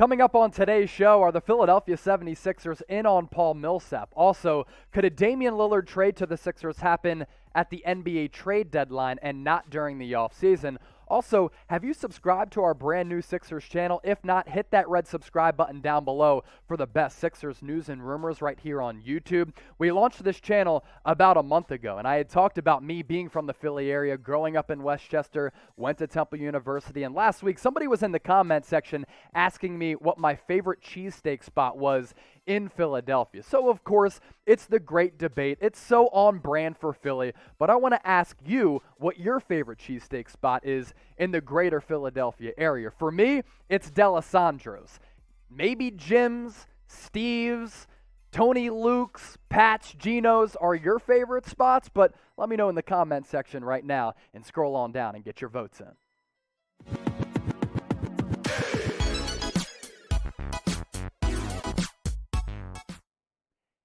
Coming up on today's show, are the Philadelphia 76ers in on Paul Millsap? Also, could a Damian Lillard trade to the Sixers happen at the NBA trade deadline and not during the offseason? Also, have you subscribed to our brand new Sixers channel? If not, hit that red subscribe button down below for the best Sixers news and rumors right here on YouTube. We launched this channel about a month ago, and I had talked about me being from the Philly area, growing up in Westchester, went to Temple University, and last week somebody was in the comment section asking me what my favorite cheesesteak spot was in Philadelphia. So, of course, it's the great debate. It's so on brand for Philly, but I want to ask you what your favorite cheesesteak spot is in the greater Philadelphia area. For me, it's D'Alessandro's. Maybe Jim's, Steve's, Tony Luke's, Pat's, Geno's are your favorite spots, but let me know in the comment section right now and scroll on down and get your votes in.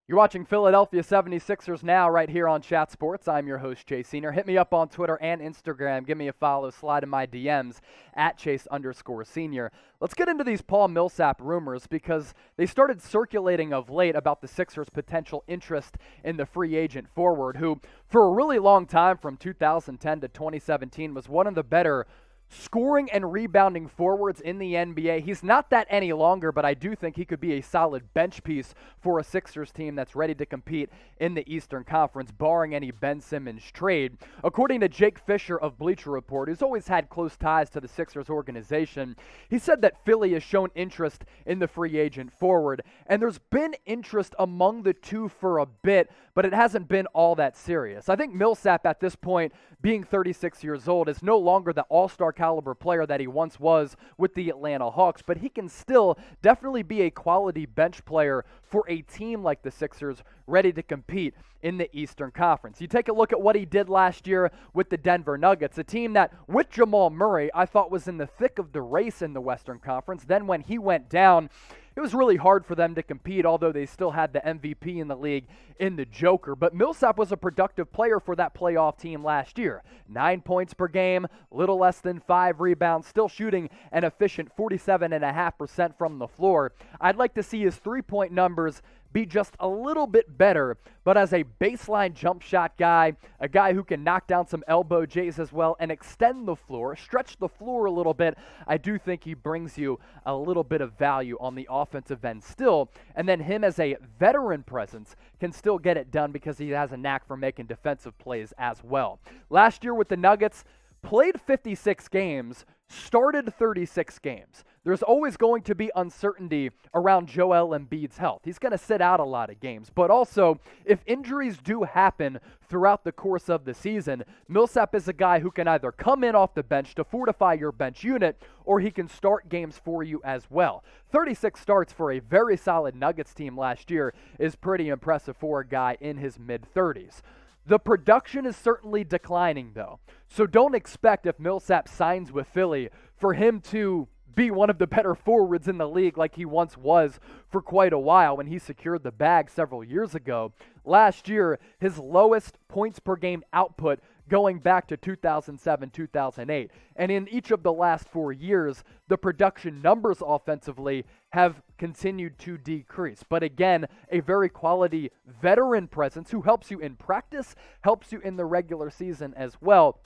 You're watching Philadelphia 76ers now right here on Chat Sports. I'm your host, Chase Senior. Hit me up on Twitter and Instagram. Give me a follow. Slide in my DMs at Chase_Senior. Let's get into these Paul Millsap rumors because they started circulating of late about the Sixers' potential interest in the free agent forward, who for a really long time from 2010 to 2017 was one of the better scoring and rebounding forwards in the NBA. He's not that any longer, but I do think he could be a solid bench piece for a Sixers team that's ready to compete in the Eastern Conference, barring any Ben Simmons trade. According to Jake Fischer of Bleacher Report, who's always had close ties to the Sixers organization, he said that Philly has shown interest in the free agent forward, and there's been interest among the two for a bit, but it hasn't been all that serious. I think Millsap at this point, being 36 years old, is no longer the all-star caliber player that he once was with the Atlanta Hawks, but he can still definitely be a quality bench player for a team like the Sixers ready to compete in the Eastern Conference. You take a look at what he did last year with the Denver Nuggets, a team that with Jamal Murray I thought was in the thick of the race in the Western Conference. Then when he went down, it was really hard for them to compete, although they still had the MVP in the league in the Joker. But Millsap was a productive player for that playoff team last year. 9 points per game, little less than 5 rebounds, still shooting an efficient 47.5% from the floor. I'd like to see his three-point numbers be just a little bit better, but as a baseline jump shot guy, a guy who can knock down some elbow J's as well and extend the floor, stretch the floor a little bit, I do think he brings you a little bit of value on the offensive end still. And then him as a veteran presence can still get it done because he has a knack for making defensive plays as well. Last year with the Nuggets, played 56 games, started 36 games. There's always going to be uncertainty around Joel Embiid's health. He's going to sit out a lot of games. But also, if injuries do happen throughout the course of the season, Millsap is a guy who can either come in off the bench to fortify your bench unit, or he can start games for you as well. 36 starts for a very solid Nuggets team last year is pretty impressive for a guy in his mid-30s. The production is certainly declining, though. So don't expect, if Millsap signs with Philly, for him to be one of the better forwards in the league like he once was for quite a while when he secured the bag several years ago. Last year, his lowest points per game output going back to 2007-2008. And in each of the last 4 years, the production numbers offensively have continued to decrease. But again, a very quality veteran presence who helps you in practice, helps you in the regular season as well.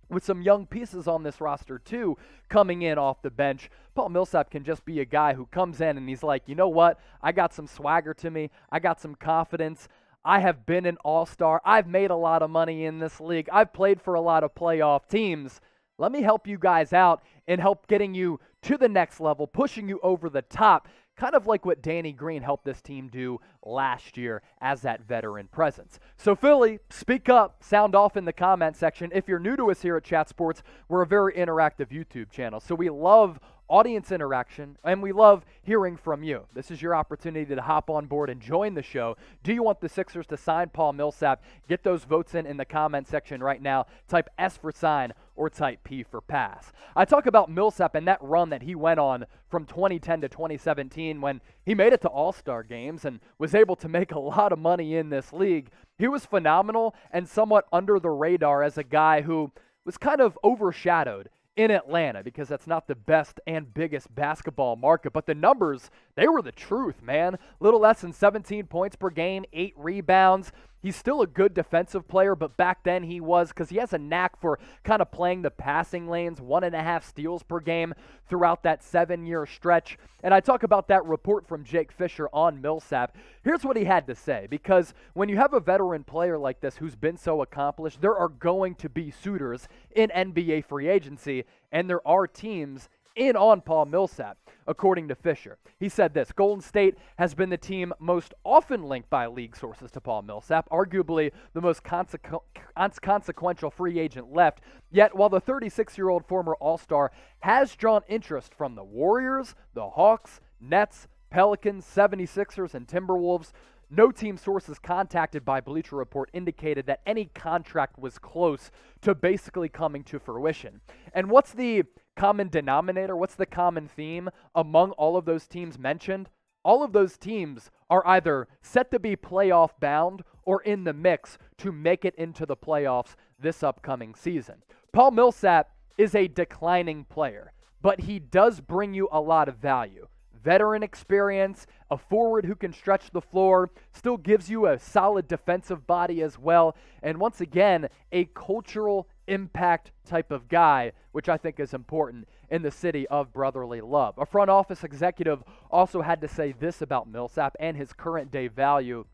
With some young pieces on this roster too coming in off the bench, Paul Millsap can just be a guy who comes in and he's like, you know what? I got some swagger to me. I got some confidence. I have been an all-star. I've made a lot of money in this league. I've played for a lot of playoff teams. Let me help you guys out and help getting you to the next level, pushing you over the top, kind of like what Danny Green helped this team do last year as that veteran presence. So Philly, speak up, sound off in the comment section. If you're new to us here at Chat Sports, we're a very interactive YouTube channel, so we love audience interaction, and we love hearing from you. This is your opportunity to hop on board and join the show. Do you want the Sixers to sign Paul Millsap? Get those votes in the comment section right now. Type S for sign or type P for pass. I talk about Millsap and that run that he went on from 2010 to 2017 when he made it to All-Star games and was able to make a lot of money in this league. He was phenomenal and somewhat under the radar as a guy who was kind of overshadowed in Atlanta because that's not the best and biggest basketball market. But the numbers, they were the truth, man. Little less than 17 points per game, 8 rebounds. He's still a good defensive player, but back then he was, because he has a knack for kind of playing the passing lanes, 1.5 steals per game throughout that 7-year stretch. And I talk about that report from Jake Fischer on Millsap. Here's what he had to say, because when you have a veteran player like this who's been so accomplished, there are going to be suitors in NBA free agency, and there are teams in on Paul Millsap, according to Fischer. He said this: Golden State has been the team most often linked by league sources to Paul Millsap, arguably the most consequential free agent left. Yet, while the 36-year-old former All-Star has drawn interest from the Warriors, the Hawks, Nets, Pelicans, 76ers, and Timberwolves, no team sources contacted by Bleacher Report indicated that any contract was close to basically coming to fruition. And what's the common denominator? What's the common theme among all of those teams mentioned? All of those teams are either set to be playoff bound or in the mix to make it into the playoffs this upcoming season. Paul Millsap is a declining player, but he does bring you a lot of value. Veteran experience, a forward who can stretch the floor, still gives you a solid defensive body as well, and once again, a cultural impact type of guy, which I think is important in the city of brotherly love. A front office executive also had to say this about Millsap and his current day value.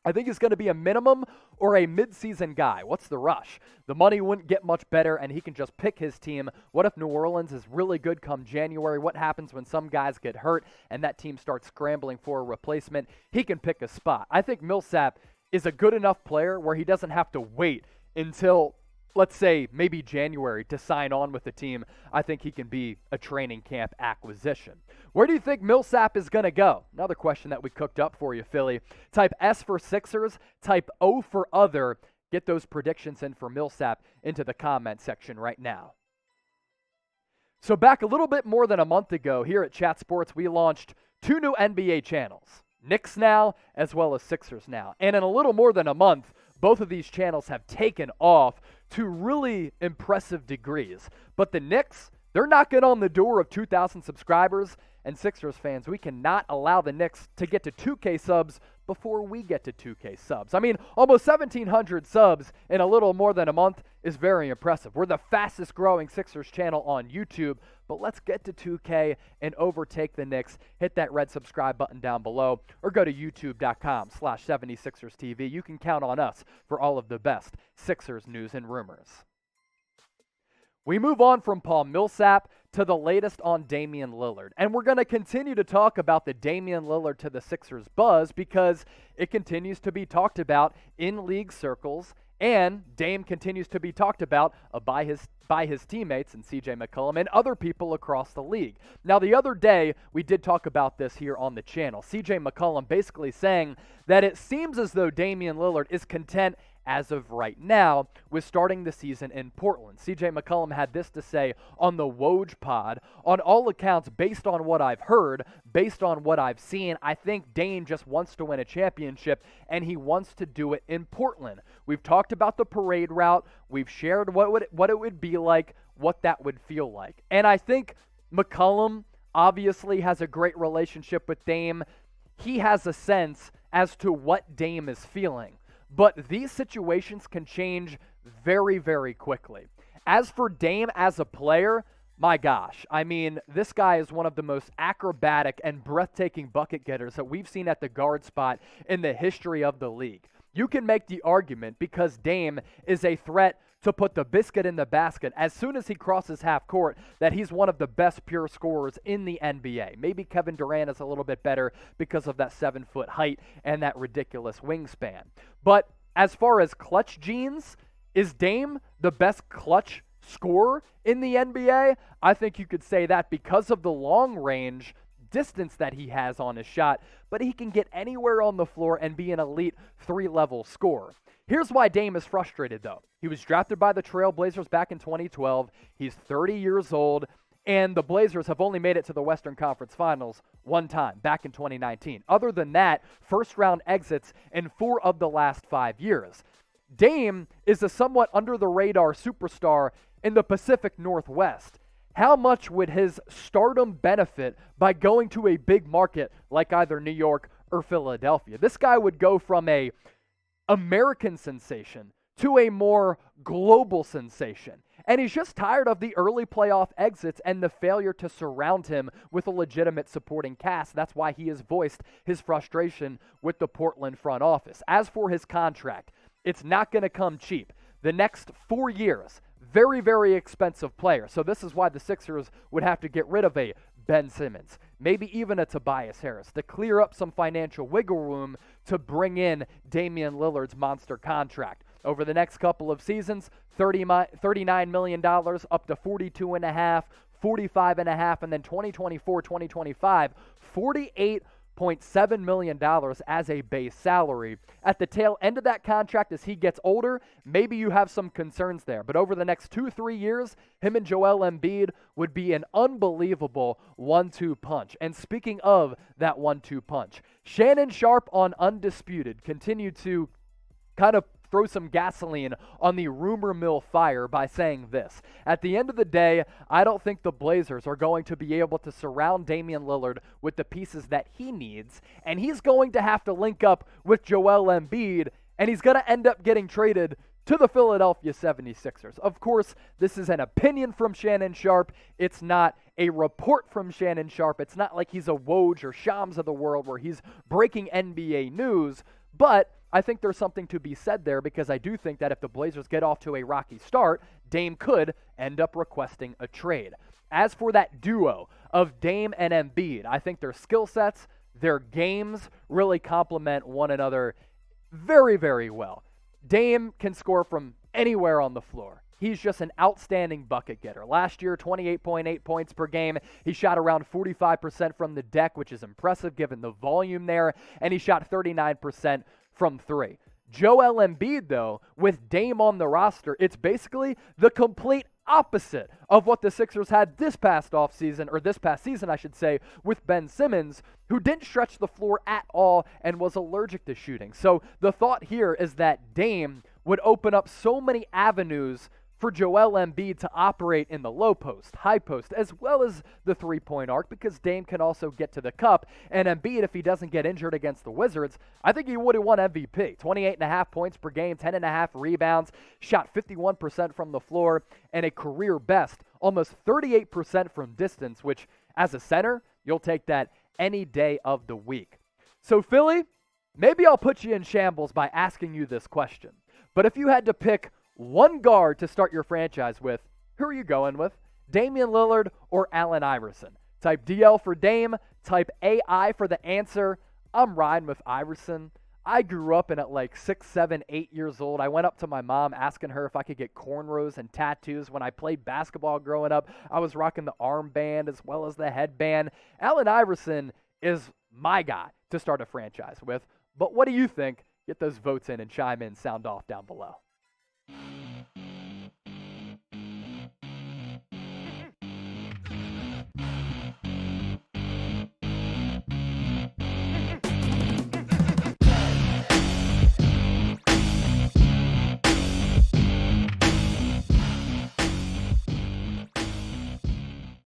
I think he's going to be a minimum or a midseason guy. What's the rush? The money wouldn't get much better, and he can just pick his team. What if New Orleans is really good come January? What happens when some guys get hurt and that team starts scrambling for a replacement? He can pick a spot. I think Millsap is a good enough player where he doesn't have to wait until, let's say, maybe January to sign on with the team. I think he can be a training camp acquisition. Where do you think Millsap is going to go? Another question that we cooked up for you, Philly. Type S for Sixers, type O for other. Get those predictions in for Millsap into the comment section right now. So back a little bit more than a month ago, here at Chat Sports, we launched 2 new NBA channels. Knicks Now, as well as Sixers Now. And in a little more than a month, both of these channels have taken off to really impressive degrees. But the Knicks, they're knocking on the door of 2,000 subscribers. And Sixers fans, we cannot allow the Knicks to get to 2K subs before we get to 2K subs. I mean, almost 1,700 subs in a little more than a month is very impressive. We're the fastest growing Sixers channel on YouTube, but let's get to 2K and overtake the Knicks. Hit that red subscribe button down below or go to youtube.com/76erstv. You can count on us for all of the best Sixers news and rumors. We move on from Paul Millsap to the latest on Damian Lillard. And we're going to continue to talk about the Damian Lillard to the Sixers buzz because it continues to be talked about in league circles, and Dame continues to be talked about by his teammates and CJ McCollum and other people across the league. Now, the other day, we did talk about this here on the channel. CJ McCollum basically saying that it seems as though Damian Lillard is content as of right now with starting the season in Portland. CJ McCollum had this to say on the Woj pod: on all accounts, based on what I've heard, based on what I've seen, I think Dame just wants to win a championship, and he wants to do it in Portland. We've talked about the parade route. We've shared what it would be like, what that would feel like. And I think McCollum obviously has a great relationship with Dame. He has a sense as to what Dame is feeling. But these situations can change very, very quickly. As for Dame as a player, my gosh, I mean, this guy is one of the most acrobatic and breathtaking bucket getters that we've seen at the guard spot in the history of the league. You can make the argument, because Dame is a threat to put the biscuit in the basket as soon as he crosses half court, that he's one of the best pure scorers in the NBA. Maybe Kevin Durant is a little bit better because of that 7-foot height and that ridiculous wingspan. But as far as clutch genes, is Dame the best clutch scorer in the NBA? I think you could say that because of the long range distance that he has on his shot, but he can get anywhere on the floor and be an elite 3-level scorer. Here's why Dame is frustrated, though. He was drafted by the Trail Blazers back in 2012. He's 30 years old, and the Blazers have only made it to the Western Conference Finals one time, back in 2019. Other than that, first-round exits in 4 of the last 5 years. Dame is a somewhat under-the-radar superstar in the Pacific Northwest, how much would his stardom benefit by going to a big market like either New York or Philadelphia? This guy would go from a American sensation to a more global sensation. And he's just tired of the early playoff exits and the failure to surround him with a legitimate supporting cast. That's why he has voiced his frustration with the Portland front office. As for his contract, it's not going to come cheap. The next 4 years, very, very expensive player. So this is why the Sixers would have to get rid of a Ben Simmons, maybe even a Tobias Harris, to clear up some financial wiggle room to bring in Damian Lillard's monster contract. Over the next couple of seasons, $39 million up to $42.5, $45.5, and then 2024, 2025, $48.7 million as a base salary. At the tail end of that contract, as he gets older, maybe you have some concerns there. But over the next 2-3 years, him and Joel Embiid would be an unbelievable 1-2 punch. And speaking of that 1-2 punch, Shannon Sharpe on Undisputed continued to kind of throw some gasoline on the rumor mill fire by saying this. At the end of the day, I don't think the Blazers are going to be able to surround Damian Lillard with the pieces that he needs, and he's going to have to link up with Joel Embiid, and he's going to end up getting traded to the Philadelphia 76ers. Of course, this is an opinion from Shannon Sharpe. It's not a report from Shannon Sharpe. It's not like he's a Woj or Shams of the world where he's breaking NBA news, but I think there's something to be said there, because I do think that if the Blazers get off to a rocky start, Dame could end up requesting a trade. As for that duo of Dame and Embiid, I think their skill sets, their games really complement one another very, very well. Dame can score from anywhere on the floor. He's just an outstanding bucket getter. Last year, 28.8 points per game. He shot around 45% from the deck, which is impressive given the volume there, and he shot 39% from three. Joel Embiid, though, with Dame on the roster, it's basically the complete opposite of what the Sixers had this past season, I should say, with Ben Simmons, who didn't stretch the floor at all and was allergic to shooting. So the thought here is that Dame would open up so many avenues for Joel Embiid to operate in the low post, high post, as well as the three-point arc, because Dame can also get to the cup. And Embiid, if he doesn't get injured against the Wizards, I think he would have won MVP. 28.5 points per game, 10.5 rebounds, shot 51% from the floor, and a career best, almost 38% from distance, which, as a center, you'll take that any day of the week. So, Philly, maybe I'll put you in shambles by asking you this question. But if you had to pick one guard to start your franchise with, who are you going with? Damian Lillard or Allen Iverson? Type DL for Dame, type AI for the answer. I'm riding with Iverson. I grew up, and at like 6, 7, 8 years old, I went up to my mom asking her if I could get cornrows and tattoos. When I played basketball growing up, I was rocking the armband as well as the headband. Allen Iverson is my guy to start a franchise with. But what do you think? Get those votes in and chime in, sound off down below.